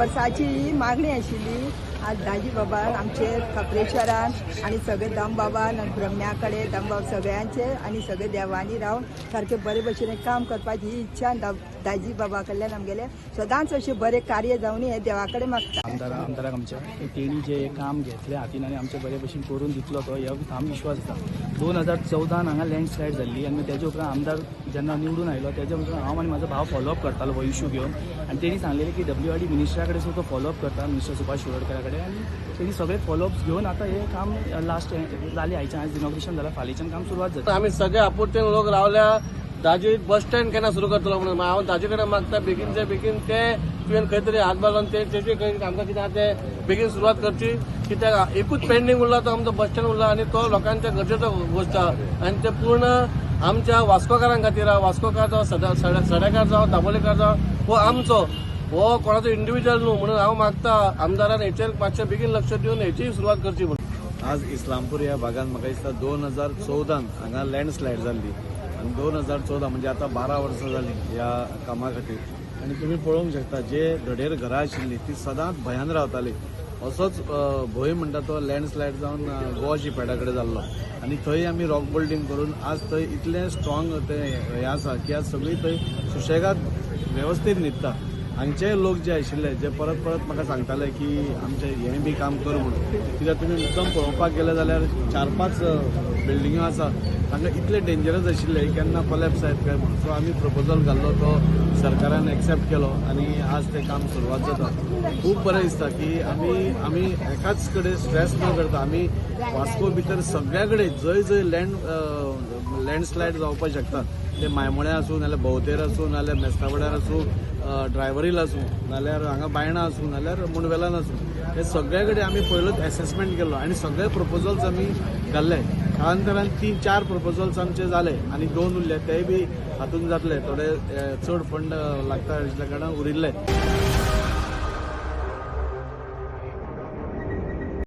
वर्साची मागणी आशिल्ली। आज दाजी बाबा आमचे खापरेश्वरान आणि सगळे दामबाबान ब्रह्म्या कडेन दामबाब सगळ्यांचे आणि सगळे देवांनी रावन सारखे बरे भशेन काम करपाची ही इच्छा दाजी बाबा कडल्यान आमगेले सदांच अशें बरें कार्य जावन हे देवा कडेन मागता। आमदाराक आमच्या तेणी जे काम घेतले हातीन आनी आमचे बरे भशेन करून दितलो तो ह्या ठाम विश्वास आसा। 2014 हांगा लँडस्लायड जाल्ली आनी तेजे उपरांत आमदार जेन्ना निवडून आयलो तेजे उपरांत हांव आनी म्हाजो भाव फॉलोअप करतालो हो इश्यू घेवन आनी तेणी सांगलेलें की WRD मिनिस्टरा कडेन सुद्दां फॉलोअप करता मिनिस्टर सुभाष शिरोडकरा कडेन आनी तेणी सगळे फॉलोअप्स घेवन आतां हे काम लास्ट जालें आयच्या आज इनॉग्रेशन जालां फाल्याच्यान काम सुरवात जाता। आमी सगळे आपुरतेन लोक रावल्या दाजी बस स्टँड केन्ना सुरू करतलो म्हणून हांव दाजे कडेन मागता बेगीनचे बेगीन ते तुवें खंय तरी हातभार लावन तेजे खंय आमकां कितें आहा ते बेगीन सुरवात करची कित्याक एकूच पेंडींग उरला तो आमचो बस स्टँड उरला आनी तो लोकांच्या गरजेचो गोश्ट आहा आनी ते पूर्ण आमच्या वास्कोकारां खातीर वास्कोकार जावं सड्याकार जावं दाबोलेकार जावं हो आमचो हो कोणाचो इंडिव्हिज्युअल न्हू म्हणून हांव मागता आमदारान हेचेर मातशें बेगीन लक्ष दिवन हेचीय सुरवात करची म्हणून। आज इस्लामपूर ह्या भागात म्हाका दिसता 2014 हांगा लँडस्लायड जाल्ली आनी 2014 म्हणजे आता 12 वर्सां जालीं ह्या कामा खातीर आनी तुमी पळोवंक शकता जे धडेर घरां आशिल्लीं ती सदांच भयान रावताली। असोच भंय म्हणटा तो लँडस्लायड जावन गोवा शिपेडा कडेन जाल्लो आनी थंय आमी रॉक बोल्डिंग करून आज थंय इतलें स्ट्रॉंग ते हें आसा की आज सगळीं थंय सुशेगाद वेवस्थीत न्हिदता। हांगचे लोक जे आशिल्ले जे परत परत म्हाका सांगताले की आमचे हें बी काम कर म्हणून कित्याक तुमी मुद्दम पळोवपाक गेले जाल्यार 4-5 बिल्डिंग्यो आसा हांगा इतले डेंजरस आशिल्ले केन्ना कोलॅप्स जायत काय म्हणून सो आमी प्रपोजल घाल्लो तो सरकारान एक्सेप्ट केलो आनी आज ते काम सुरवात जाता। खूब बरें दिसता की आमी एकाच कडेन स्ट्रेस न करता आमी वास्को भितर सगळ्या कडेन जंय जंय लँडस्लायड जावपाक शकता ते मायमोळ्या आसूं नाल्यार भोवतेर आसूं नाल्यार मेस्तावड्यार आसूं ड्रायवरील आसूं नाल्यार हांगा बायणां आसूं नाल्यार मुणवेलान आसूं हे सगळे कडेन आमी पयलोच एसेसमेंट केलो आनी सगळे प्रपोजल्स आमी घाल्ले। कालांतरान 3-4 प्रपोजल्स आमचे जाले आनी 2 उरले तेय बी हातूंत जातले थोडे चड फंड लागता आशिल्ल्या कारणान उरिल्ले।